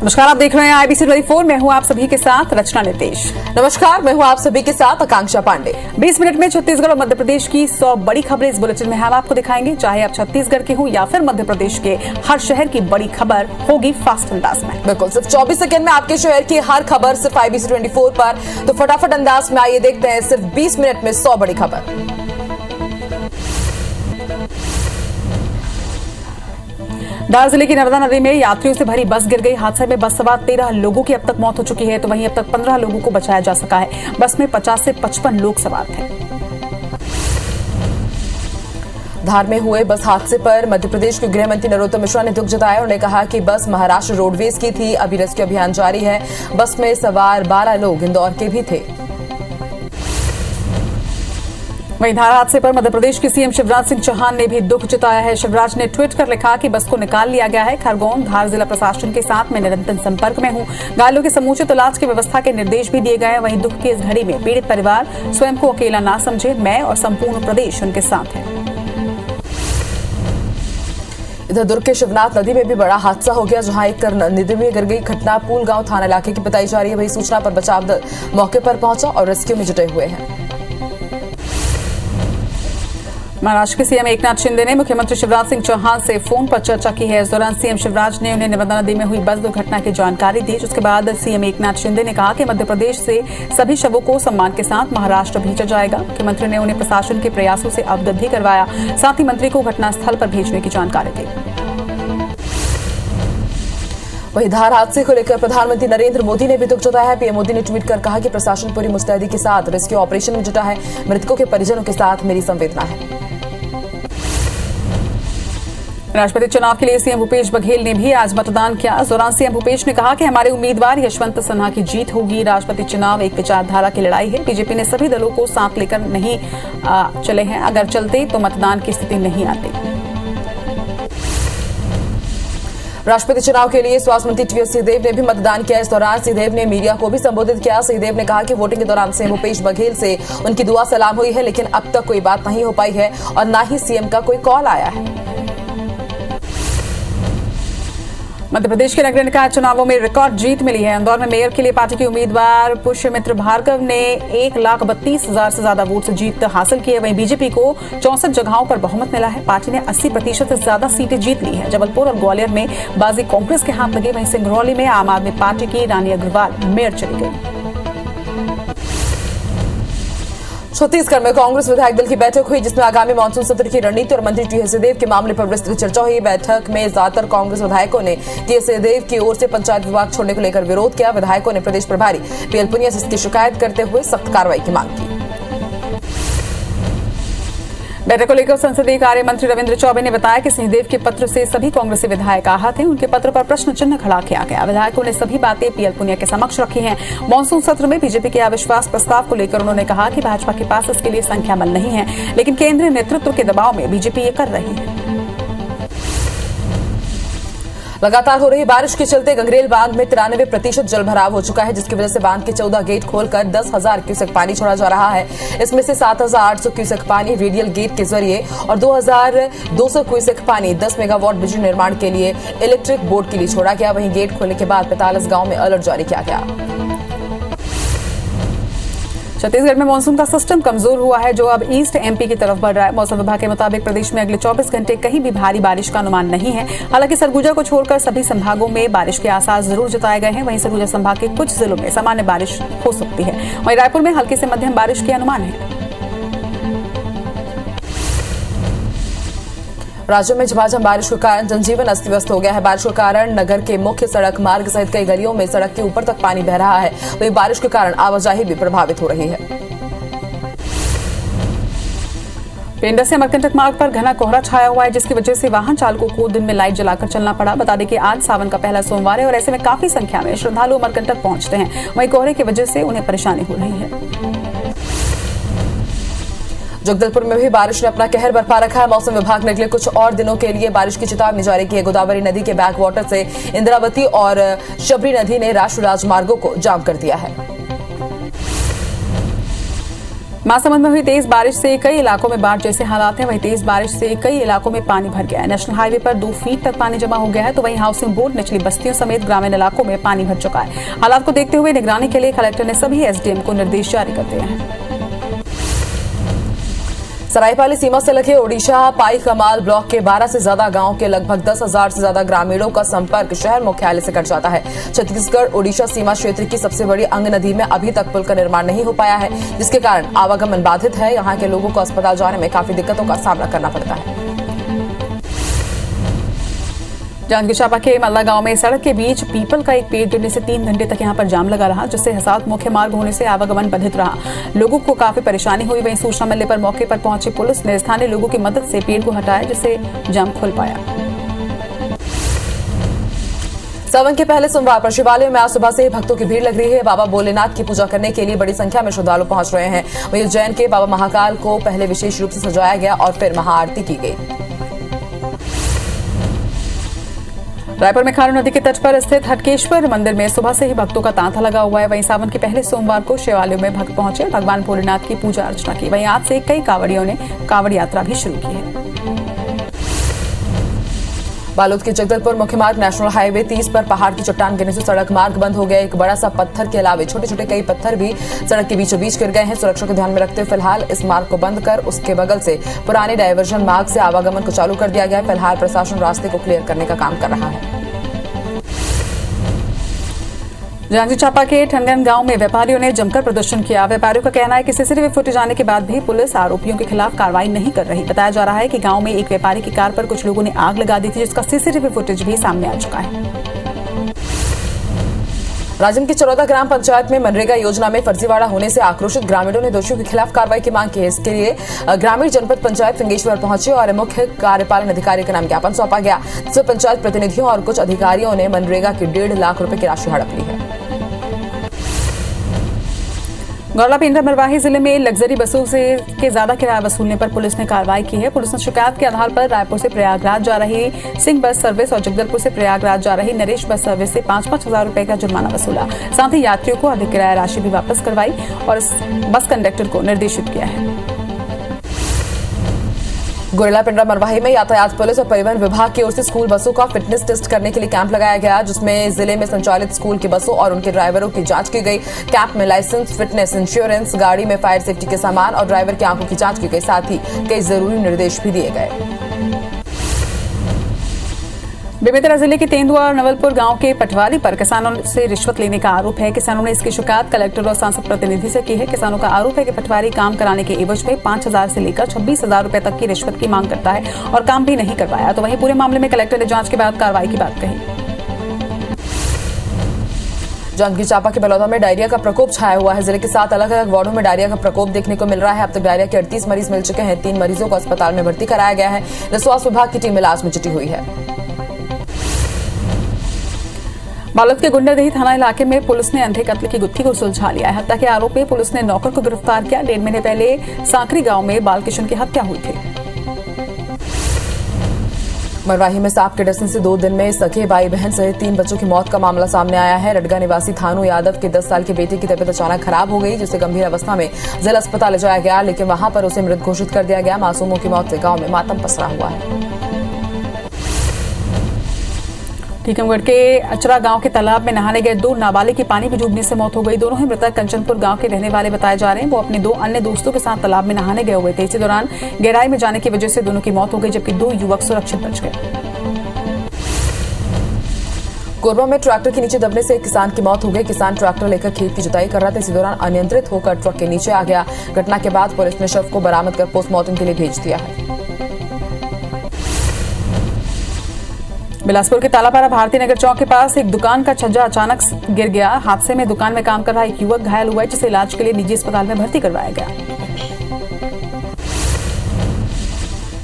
नमस्कार, आप देख रहे हैं IBC 24। मैं हूं आप सभी के साथ रचना नितेश। नमस्कार, मैं हूं आप सभी के साथ आकांक्षा पांडे। 20 मिनट में छत्तीसगढ़ और मध्य प्रदेश की 100 बड़ी खबरें इस बुलेटिन में हम आपको दिखाएंगे। चाहे आप छत्तीसगढ़ के हों या फिर मध्य प्रदेश के, हर शहर की बड़ी खबर होगी फास्ट अंदाज में। बिल्कुल, सिर्फ 24 सेकंड में आपके शहर की हर खबर सिर्फ IBC 24 पर। तो फटाफट अंदाज में आइए देखते हैं सिर्फ 20 मिनट में 100 बड़ी खबर। धार जिले की नर्मदा नदी में यात्रियों से भरी बस गिर गई। हादसे में बस सवार 13 लोगों की अब तक मौत हो चुकी है, तो वहीं अब तक 15 लोगों को बचाया जा सका है। बस में 50 से 55 लोग सवार थे। धार में हुए बस हादसे पर मध्य प्रदेश के गृह मंत्री नरोत्तम मिश्रा ने दुख जताया। उन्होंने कहा कि बस महाराष्ट्र रोडवेज की थी। अभी रेस्क्यू अभियान जारी है। बस में सवार 12 लोग इंदौर के भी थे। वहीं धार हादसे पर मध्य प्रदेश के सीएम शिवराज सिंह चौहान ने भी दुख जताया है। शिवराज ने ट्वीट कर लिखा कि बस को निकाल लिया गया है। खरगोन धार जिला प्रशासन के साथ मैं निरंतर संपर्क में हूं। घायलों के समुचित इलाज की व्यवस्था के निर्देश भी दिए गए हैं। वहीं दुख की इस घड़ी में पीड़ित परिवार स्वयं को अकेला ना समझे। मैं और संपूर्ण प्रदेश उनके साथ है। इधर दुर्ग के शिवनाथ नदी में भी बड़ा हादसा हो गया, जहां एक नदी में गिर गई। घटना पूल गांव थाना इलाके की बताई जा रही है। वही सूचना पर बचाव दल मौके पर पहुंचा और रेस्क्यू में जुटे हुए हैं। महाराष्ट्र के सीएम एकनाथ शिंदे ने मुख्यमंत्री शिवराज सिंह चौहान से फोन पर चर्चा की है। इस दौरान सीएम शिवराज ने उन्हें नर्मदा नदी में हुई बस दुर्घटना की जानकारी दी। उसके बाद सीएम एकनाथ शिंदे ने कहा कि मध्य प्रदेश से सभी शवों को सम्मान के साथ महाराष्ट्र भेजा जाएगा। मुख्यमंत्री ने उन्हें प्रशासन के प्रयासों से अवगत भी करवाया। साथ ही मंत्री को घटनास्थल पर भेजने की जानकारी दी। वहीं धार हादसे को लेकर प्रधानमंत्री नरेंद्र मोदी ने भी दुख जताया है। पीएम मोदी ने ट्वीट कर कहा कि प्रशासन पूरी मुस्तैदी के साथ रेस्क्यू ऑपरेशन में जुटा है। मृतकों के परिजनों के साथ मेरी संवेदना है। राष्ट्रपति चुनाव के लिए सीएम भूपेश बघेल ने भी आज मतदान किया। इस दौरान सीएम भूपेश ने कहा कि हमारे उम्मीदवार यशवंत सिन्हा की जीत होगी। राष्ट्रपति चुनाव एक विचारधारा की लड़ाई है। बीजेपी ने सभी दलों को साथ लेकर नहीं चले हैं। अगर चलते तो मतदान की स्थिति नहीं आती। राष्ट्रपति चुनाव के लिए स्वास्थ्य मंत्री टीएस सिंहदेव ने भी मतदान किया। इस दौरान सिंहदेव ने मीडिया को भी संबोधित किया। सिंहदेव ने कहा कि वोटिंग के दौरान सीएम भूपेश बघेल से उनकी दुआ सलाम हुई है, लेकिन अब तक कोई बात नहीं हो पाई है और न ही सीएम का कोई कॉल आया है। मध्य प्रदेश के नगरीय निकाय चुनावों में रिकॉर्ड जीत मिली है। इंदौर में मेयर के लिए पार्टी के उम्मीदवार पुष्यमित्र भार्गव ने 1,32,000 से ज्यादा वोट से जीत हासिल की है। वहीं बीजेपी को 64 जगहों पर बहुमत मिला है। पार्टी ने 80% से ज्यादा सीटें जीत ली है। जबलपुर और ग्वालियर में बाजी कांग्रेस के हाथ लगी। वहीं सिंगरौली में आम आदमी पार्टी की रानी अग्रवाल मेयर चली गई। छत्तीसगढ़ में कांग्रेस विधायक दल की बैठक हुई, जिसमें आगामी मानसून सत्र की रणनीति और मंत्री टीएस सिंहदेव के मामले पर विस्तृत चर्चा हुई। बैठक में ज्यादातर कांग्रेस विधायकों ने टीएस सिंहदेव की ओर से पंचायत विभाग छोड़ने को लेकर विरोध किया। विधायकों ने प्रदेश प्रभारी पीएल पुनिया से इसकी शिकायत करते हुए सख्त कार्रवाई की मांग की। बैठक को लेकर संसदीय कार्य मंत्री रविंद्र चौबे ने बताया कि सिंहदेव के पत्र से सभी कांग्रेसी विधायक आहत हैं। उनके पत्र पर प्रश्न चिन्ह खड़ा किया गया। विधायकों ने सभी बातें पीएल पुनिया के समक्ष रखी हैं। मानसून सत्र में बीजेपी के अविश्वास प्रस्ताव को लेकर उन्होंने कहा कि भाजपा के पास इसके लिए संख्या बल नहीं है, लेकिन केंद्रीय नेतृत्व के दबाव में बीजेपी ये कर रही है। लगातार हो रही बारिश के चलते गंगरेल बांध में 93% जलभराव हो चुका है, जिसकी वजह से बांध के 14 गेट खोलकर 10,000 क्यूसेक पानी छोड़ा जा रहा है। इसमें से 7,800 क्यूसेक पानी रेडियल गेट के जरिए और 2,200 क्यूसेक पानी 10 मेगावाट बिजली निर्माण के लिए इलेक्ट्रिक बोर्ड के लिए छोड़ा गया। वहीं गेट खोलने के बाद 45 गांव में अलर्ट जारी किया गया। छत्तीसगढ़ में मानसून का सिस्टम कमजोर हुआ है, जो अब ईस्ट एमपी की तरफ बढ़ रहा है। मौसम विभाग के मुताबिक प्रदेश में अगले 24 घंटे कहीं भी भारी बारिश का अनुमान नहीं है। हालांकि सरगुजा को छोड़कर सभी संभागों में बारिश के आसार जरूर जताए गए हैं। वहीं सरगुजा संभाग के कुछ जिलों में सामान्य बारिश हो सकती है। वहीं रायपुर में हल्की से मध्यम बारिश के अनुमान है। राज्य में झमाझम बारिश के कारण जनजीवन अस्त व्यस्त हो गया है। बारिश के कारण नगर के मुख्य सड़क मार्ग सहित कई गलियों में सड़क के ऊपर तक पानी बह रहा है। वहीं बारिश के कारण आवाजाही भी प्रभावित हो रही है। पेंडा से अमरकंटक मार्ग पर घना कोहरा छाया हुआ है, जिसकी वजह से वाहन चालकों को दिन में लाइट जलाकर चलना पड़ा। बता दें कि आज सावन का पहला सोमवार है और ऐसे में काफी संख्या में श्रद्धालु अमरकंटक पहुंचते हैं। वहीं कोहरे की वजह से उन्हें परेशानी हो रही है। जगदलपुर में भी बारिश ने अपना कहर बरपा रखा है। मौसम विभाग ने अगले कुछ और दिनों के लिए बारिश की चेतावनी जारी की है। गोदावरी नदी के बैक वाटर से इंद्रावती और शबरी नदी ने राष्ट्रीय राजमार्गों को जाम कर दिया है। महासमुंद में हुई तेज बारिश से कई इलाकों में बाढ़ जैसे हालात हैं। वहीं तेज बारिश से कई इलाकों में पानी भर गया है। नेशनल हाईवे पर 2 फीट तक पानी जमा हो गया है, तो वहीं हाउसिंग बोर्ड निचली बस्तियों समेत ग्रामीण इलाकों में पानी भर चुका है। हालात को देखते हुए निगरानी के लिए कलेक्टर ने सभी एसडीएम को निर्देश जारी कर दिए हैं। सरायपाली सीमा से लगे ओडिशा पाई कमाल ब्लॉक के 12 से ज्यादा गांव के लगभग 10,000 से ज्यादा ग्रामीणों का संपर्क शहर मुख्यालय से कट जाता है। छत्तीसगढ़ ओडिशा सीमा क्षेत्र की सबसे बड़ी अंग नदी में अभी तक पुल का निर्माण नहीं हो पाया है, जिसके कारण आवागमन बाधित है। यहाँ के लोगों को अस्पताल जाने में काफी दिक्कतों का सामना करना पड़ता है। जांजगीर चांपा के मल्ला गांव में सड़क के बीच पीपल का एक पेड़ गिरने से 3 घंटे तक यहां पर जाम लगा रहा, जिससे हिसार मुख्य मार्ग होने से आवागमन बाधित रहा। लोगों को काफी परेशानी हुई। वहीं सूचना मिलने पर मौके पर पहुंची पुलिस ने स्थानीय लोगों की मदद से पेड़ को हटाया, जिससे जाम खुल पाया। सावन के पहले सोमवार पर शिवालयों में आज सुबह से ही भक्तों की भीड़ लग रही है। बाबा भोलेनाथ की पूजा करने के लिए बड़ी संख्या में श्रद्धालु पहुंच रहे हैं। वहीं उज्जैन के बाबा महाकाल को पहले विशेष रूप से सजाया गया और फिर महाआरती की गई। रायपुर में खारू नदी के तट पर स्थित हटकेश्वर मंदिर में सुबह से ही भक्तों का तांता लगा हुआ है। वहीं सावन के पहले सोमवार को शिवालयों में भक्त पहुंचे, भगवान भोलेनाथ की पूजा अर्चना की। वहीं आज से कई कांवड़ियों ने कांवड़ यात्रा भी शुरू की है। बालोद के जगदलपुर मुख्य मार्ग नेशनल हाईवे 30 पर पहाड़ की चट्टान गिरने से सड़क मार्ग बंद हो गया। एक बड़ा सा पत्थर के अलावा छोटे छोटे कई पत्थर भी सड़क के बीचों बीच गिर गए हैं। सुरक्षा को ध्यान में रखते हुए फिलहाल इस मार्ग को बंद कर उसके बगल से पुराने डायवर्जन मार्ग से आवागमन को चालू कर दिया गया है। फिलहाल प्रशासन रास्ते को क्लियर करने का काम कर रहा है। जांजगीर चांपा के ठंडन गांव में व्यापारियों ने जमकर प्रदर्शन किया। व्यापारियों का कहना है कि सीसीटीवी फुटेज आने के बाद भी पुलिस आरोपियों के खिलाफ कार्रवाई नहीं कर रही। बताया जा रहा है कि गांव में एक व्यापारी की कार पर कुछ लोगों ने आग लगा दी थी, जिसका सीसीटीवी फुटेज भी सामने आ चुका है। राजिम की चरौदा ग्राम पंचायत में मनरेगा योजना में फर्जीवाड़ा होने से आक्रोशित ग्रामीणों ने दोषियों के खिलाफ कार्रवाई की मांग की है। इसके लिए ग्रामीण जनपद पंचायत फिंगेश्वर पहुंचे और मुख्य कार्यपालन अधिकारी का नाम ज्ञापन सौंपा गया, जिसमें पंचायत प्रतिनिधियों और कुछ अधिकारियों ने मनरेगा की 1.5 लाख रुपए की राशि हड़प ली है। गौरला पेंड्रा मरवाही जिले में लग्जरी बसों से के ज्यादा किराया वसूलने पर पुलिस ने कार्रवाई की है। पुलिस ने शिकायत के आधार पर रायपुर से प्रयागराज जा रही सिंह बस सर्विस और जगदलपुर से प्रयागराज जा रही नरेश बस सर्विस से 5-5 हजार रुपए का जुर्माना वसूला। साथ ही यात्रियों को अधिक किराया राशि भी वापस करवाई और बस कंडक्टर को निर्देशित किया है। गुरला पिंडरा मरवाही में यातायात पुलिस और परिवहन विभाग की ओर से स्कूल बसों का फिटनेस टेस्ट करने के लिए कैंप लगाया गया, जिसमें जिले में संचालित स्कूल की बसों और उनके ड्राइवरों की जांच की गई। कैंप में लाइसेंस, फिटनेस, इंश्योरेंस, गाड़ी में फायर सेफ्टी के सामान और ड्राइवर की आंखों की जांच की गई। साथ ही कई जरूरी निर्देश भी दिए गए। बेमेतरा जिले के तेंदुआ और नवलपुर गांव के पटवारी पर किसानों से रिश्वत लेने का आरोप है। किसानों ने इसकी शिकायत कलेक्टर और सांसद प्रतिनिधि से की है। किसानों का आरोप है कि पटवारी काम कराने के एवज में 5,000 से लेकर 26,000 रुपए तक की रिश्वत की मांग करता है और काम भी नहीं करवाया। तो वहीं पूरे मामले में कलेक्टर ने जांच के बाद कार्रवाई की बात कही। जांजगीर चांपा के बलौदा में डायरिया का प्रकोप छाया हुआ है। जिले के 7 अलग अलग वार्डों में डायरिया का प्रकोप देखने को मिल रहा है। अब तक डायरिया के 38 मरीज मिल चुके हैं। 3 मरीजों को अस्पताल में भर्ती कराया गया है। स्वास्थ्य विभाग की टीम इलाज में जुटी हुई है। बालोद के गुंडरदेही थाना इलाके में पुलिस ने अंधे कत्ल की गुत्थी को सुलझा लिया है। हत्या के आरोप में पुलिस ने नौकर को गिरफ्तार किया। 1.5 महीने पहले सांकरी गांव में बालकिशन की हत्या हुई थी। मरवाही में सांप के डसने से 2 दिन में सगे भाई बहन सहित 3 बच्चों की मौत का मामला सामने आया है। रडगा निवासी थानू यादव के 10 साल के बेटे की तबीयत अचानक खराब हो गई, जिसे गंभीर अवस्था में जिला अस्पताल ले जाया गया, लेकिन वहां पर उसे मृत घोषित कर दिया गया। मासूमों की मौत से गांव में मातम पसरा हुआ है। टीकमगढ़ के अचरा गांव के तालाब में नहाने गए 2 नाबालिग की पानी में डूबने से मौत हो गई। दोनों ही मृतक कंचनपुर गांव के रहने वाले बताए जा रहे हैं। वो अपने 2 अन्य दोस्तों के साथ तालाब में नहाने गए हुए थे। इसी दौरान गहराई में जाने की वजह से दोनों की मौत हो गई, जबकि 2 युवक सुरक्षित बच गए। कोरबा में ट्रैक्टर के नीचे दबने से एक किसान की मौत हो गई। किसान ट्रैक्टर लेकर खेत की जुताई कर रहा था। इसी दौरान अनियंत्रित होकर ट्रक के नीचे आ गया। घटना के बाद पुलिस ने शव को बरामद कर पोस्टमार्टम के लिए भेज दिया है। बिलासपुर के तालापारा भारती नगर चौक के पास एक दुकान का छज्जा अचानक गिर गया। हादसे में दुकान में काम कर रहा एक युवक घायल हुआ है, जिसे इलाज के लिए निजी अस्पताल में भर्ती करवाया गया।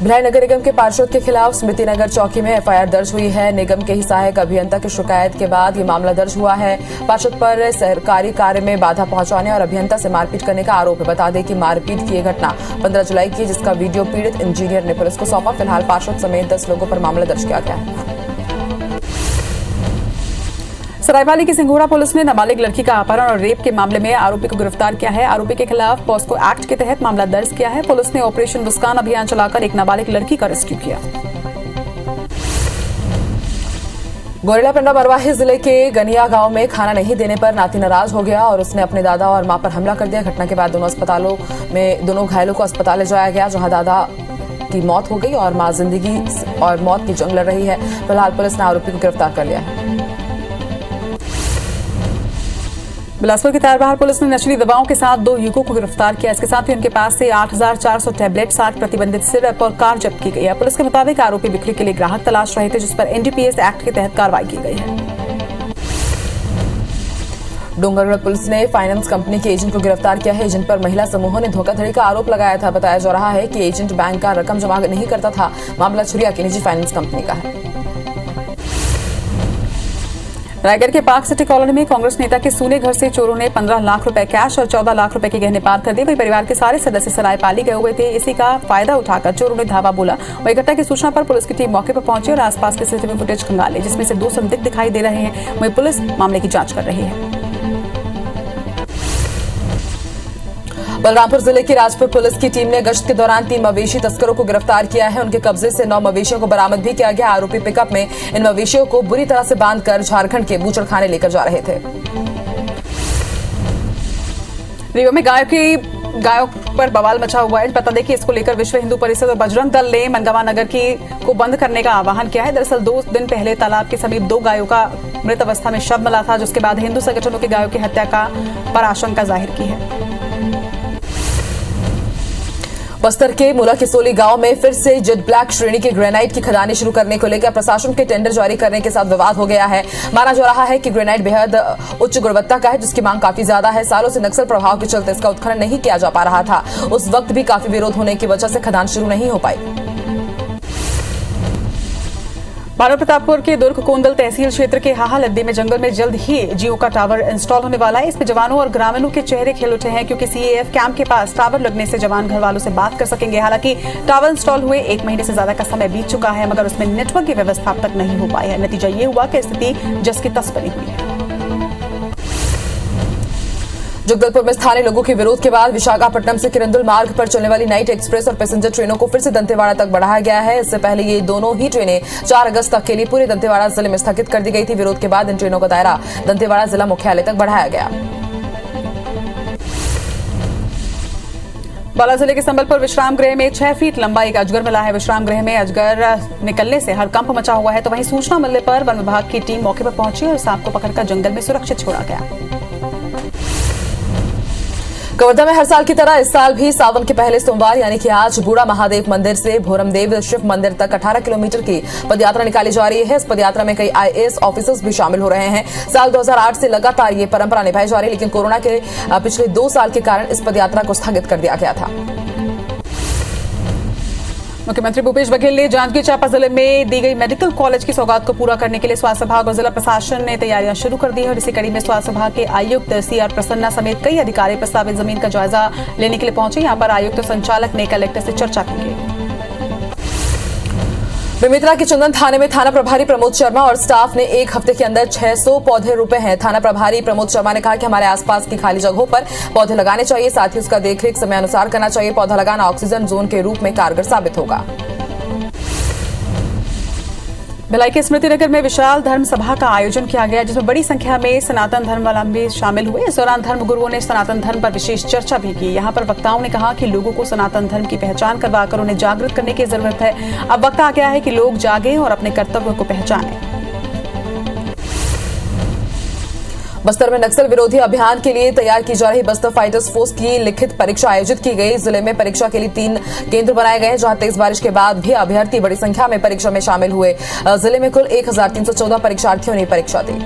भिलाई नगर निगम के पार्षद के खिलाफ स्मृति नगर चौकी में एफआईआर दर्ज हुई है। निगम के ही सहायक अभियंता की शिकायत के बाद ये मामला दर्ज हुआ है। पार्षद पर सरकारी कार्य में बाधा पहुंचाने और अभियंता से मारपीट करने का आरोप है। बता दें कि मारपीट की यह घटना 15 जुलाई की, जिसका वीडियो पीड़ित इंजीनियर ने पुलिस को सौंपा। फिलहाल पार्षद समेत 10 लोगों पर मामला दर्ज किया गया है। सरायपाली की सिंघोड़ा पुलिस ने नाबालिग लड़की का अपहरण और रेप के मामले में आरोपी को गिरफ्तार किया है। आरोपी के खिलाफ पॉस्को एक्ट के तहत मामला दर्ज किया है। पुलिस ने ऑपरेशन मुस्कान अभियान चलाकर एक नाबालिग लड़की का रेस्क्यू किया। गोरेला पेंड्रा मरवाही जिले के गनिया गांव में खाना नहीं देने पर नाती नाराज हो गया और उसने अपने दादा और मां पर हमला कर दिया। घटना के बाद दोनों घायलों को अस्पताल ले जाया गया, जहां दादा की मौत हो गई और मां जिंदगी और मौत की जंग लड़ रही है। फिलहाल पुलिस ने आरोपी को गिरफ्तार कर लिया है। बिलासपुर की तारबहार पुलिस ने नशीली दवाओं के साथ 2 युवकों को गिरफ्तार किया। इसके साथ ही उनके पास से 8,400 टैबलेट, 60 प्रतिबंधित सिरप और कार जब्त की गई है। पुलिस के मुताबिक आरोपी बिक्री के लिए ग्राहक तलाश रहे थे, जिस पर एनडीपीएस एक्ट के तहत कार्रवाई की गई है। डूंगरगढ़ पुलिस ने फाइनेंस कंपनी के एजेंट को गिरफ्तार किया है। एजेंट पर महिला समूहों ने धोखाधड़ी का आरोप लगाया था। बताया जा रहा है कि एजेंट बैंक का रकम जमा नहीं करता था। मामला छुरिया की निजी फाइनेंस कंपनी का है। रायगढ़ के पार्क सिटी कॉलोनी में कांग्रेस नेता के सूने घर से चोरों ने 15 लाख रुपए कैश और 14 लाख रुपए के गहने पार कर दिए। वही परिवार के सारे सदस्य सरायपाली गए हुए थे। इसी का फायदा उठाकर चोरों ने धावा बोला। वही घटना की सूचना पर पुलिस की टीम मौके पर पहुंची और आसपास के सीसीटीवी फुटेज खंगाले, जिसमें से 2 संदिग्ध दिखाई दे रहे हैं। वही पुलिस मामले की जांच कर रही है। बलरामपुर जिले की राजपुर पुलिस की टीम ने गश्त के दौरान 3 मवेशी तस्करों को गिरफ्तार किया है। उनके कब्जे से 9 मवेशियों को बरामद भी किया गया। आरोपी पिकअप में इन मवेशियों को बुरी तरह से बांधकर झारखंड के बूचड़खाने लेकर जा रहे थे। रीवा में गायों पर बवाल मचा हुआ है। बता दें कि इसको लेकर विश्व हिंदू परिषद और बजरंग दल ने मनगावा नगर को बंद करने का आह्वान किया है। दरअसल 2 दिन पहले तालाब के समीप 2 गायों का मृत अवस्था में शव मिला था, जिसके बाद हिंदू संगठनों की गायों की हत्या पर आशंका जाहिर की है। बस्तर के मुला किसोली गांव में फिर से जेड ब्लैक श्रेणी की ग्रेनाइट की खदानें शुरू करने को लेकर प्रशासन के टेंडर जारी करने के साथ विवाद हो गया है। माना जा रहा है कि ग्रेनाइट बेहद उच्च गुणवत्ता का है, जिसकी मांग काफी ज्यादा है। सालों से नक्सल प्रभाव के चलते इसका उत्खनन नहीं किया जा पा रहा था। उस वक्त भी काफी विरोध होने की वजह से खदान शुरू नहीं हो पाई। बारो प्रतापपुर के दुर्ग कोंदल तहसील क्षेत्र के हाहा लद्दी में जंगल में जल्द ही जियो का टावर इंस्टॉल होने वाला है। इसमें जवानों और ग्रामीणों के चेहरे खिल उठे हैं, क्योंकि सीएएफ कैंप के पास टावर लगने से जवान घर वालों से बात कर सकेंगे। हालांकि टावर इंस्टॉल हुए 1 महीने से ज्यादा का समय बीत चुका है, मगर उसमें नेटवर्क की व्यवस्था अब तक नहीं हो पाई है। नतीजा ये हुआ कि स्थिति जस की तस बनी हुई है। जगदलपुर में स्थानीय लोगों के विरोध के बाद विशाखापट्टनम से किरंदुल मार्ग पर चलने वाली नाइट एक्सप्रेस और पैसेंजर ट्रेनों को फिर से दंतेवाड़ा तक बढ़ाया गया है। इससे पहले ये दोनों ही ट्रेनें 4 अगस्त तक के लिए पूरे दंतेवाड़ा जिले में स्थगित कर दी गई थी। विरोध के बाद इन ट्रेनों का दायरा दंतेवाड़ा जिला मुख्यालय तक बढ़ाया गया। बाला जिले के संबलपुर विश्राम गृह में 6 फीट लंबा एक अजगर मिला है। विश्राम गृह में अजगर निकलने से हड़कंप मचा हुआ है। तो वहीं सूचना मिलने पर वन विभाग की टीम मौके पर पहुंची और सांप को पकड़कर जंगल में सुरक्षित छोड़ा गया। कवर्धा में हर साल की तरह इस साल भी सावन के पहले सोमवार यानी कि आज बूढ़ा महादेव मंदिर से भोरमदेव शिव मंदिर तक 18 किलोमीटर की पदयात्रा निकाली जा रही है। इस पदयात्रा में कई आईएएस ऑफिसर्स भी शामिल हो रहे हैं। साल 2008 से लगातार ये परंपरा निभाई जा रही है, लेकिन कोरोना के पिछले 2 साल के कारण इस पदयात्रा को स्थगित कर दिया गया था। मुख्यमंत्री भूपेश बघेल ने जांजगीर चांपा जिले में दी गई मेडिकल कॉलेज की सौगात को पूरा करने के लिए स्वास्थ्य विभाग और जिला प्रशासन ने तैयारियां शुरू कर दी है। और इसी कड़ी में स्वास्थ्य विभाग के आयुक्त सीआर प्रसन्ना समेत कई अधिकारी प्रस्तावित जमीन का जायजा लेने के लिए पहुंचे। यहां पर आयुक्त संचालक ने कलेक्टर से चर्चा की। बेमेतरा के चंदन थाने में थाना प्रभारी प्रमोद शर्मा और स्टाफ ने 1 हफ्ते के अंदर 600 पौधे रोपे हैं। थाना प्रभारी प्रमोद शर्मा ने कहा कि हमारे आसपास की खाली जगहों पर पौधे लगाने चाहिए, साथ ही उसका देखरेख समय अनुसार करना चाहिए। पौधा लगाना ऑक्सीजन जोन के रूप में कारगर साबित होगा। भिलाई के स्मृति नगर में विशाल धर्म सभा का आयोजन किया गया, जिसमें बड़ी संख्या में सनातन धर्मावलंबी शामिल हुए। इस दौरान धर्म गुरुओं ने सनातन धर्म पर विशेष चर्चा भी की। यहाँ पर वक्ताओं ने कहा कि लोगों को सनातन धर्म की पहचान करवाकर उन्हें जागृत करने की जरूरत है। अब वक्त आ गया है कि लोग जागें और अपने कर्तव्यों को पहचानें। बस्तर में नक्सल विरोधी अभियान के लिए तैयार की जा रही बस्तर फाइटर्स फोर्स की लिखित परीक्षा आयोजित की गई। जिले में परीक्षा के लिए 3 केंद्र बनाए गए, जहां तेज बारिश के बाद भी अभ्यर्थी बड़ी संख्या में परीक्षा में शामिल हुए। जिले में कुल 1314 परीक्षार्थियों ने परीक्षा दी।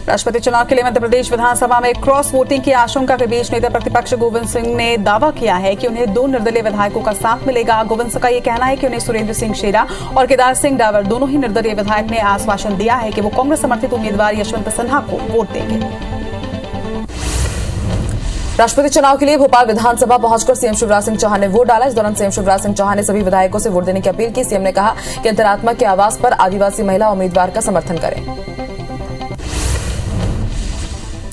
राष्ट्रपति चुनाव के लिए मध्य प्रदेश विधानसभा में क्रॉस वोटिंग की आशंका के बीच नेता प्रतिपक्ष गोविंद सिंह ने दावा किया है कि उन्हें 2 निर्दलीय विधायकों का साथ मिलेगा। गोविंद सिंह का यह कहना है कि उन्हें सुरेंद्र सिंह शेरा और केदार सिंह डावर दोनों ही निर्दलीय विधायक ने आश्वासन दिया है कि वो कांग्रेस समर्थित उम्मीदवार यशवंत सिन्हा को वोट देंगे। राष्ट्रपति चुनाव के लिए भोपाल विधानसभा पहुंचकर सीएम शिवराज सिंह चौहान ने वोट डाला। इस दौरान सीएम शिवराज सिंह चौहान ने सभी विधायकों से वोट देने की अपील की। सीएम ने कहा कि अंतरात्मा के आवास पर आदिवासी महिला उम्मीदवार का समर्थन करें।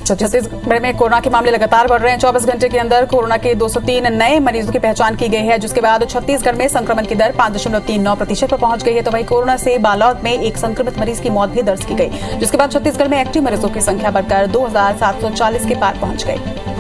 छत्तीसगढ़ में कोरोना के मामले लगातार बढ़ रहे हैं। 24 घंटे के अंदर कोरोना के 203 नए मरीजों की पहचान की गई है, जिसके बाद छत्तीसगढ़ में संक्रमण की दर 5.39% पर पहुंच गई है। तो वहीं कोरोना से बालोद में एक संक्रमित मरीज की मौत भी दर्ज की गई, जिसके बाद छत्तीसगढ़ में एक्टिव मरीजों की संख्या बढ़कर 2740 के पार पहुंच गई।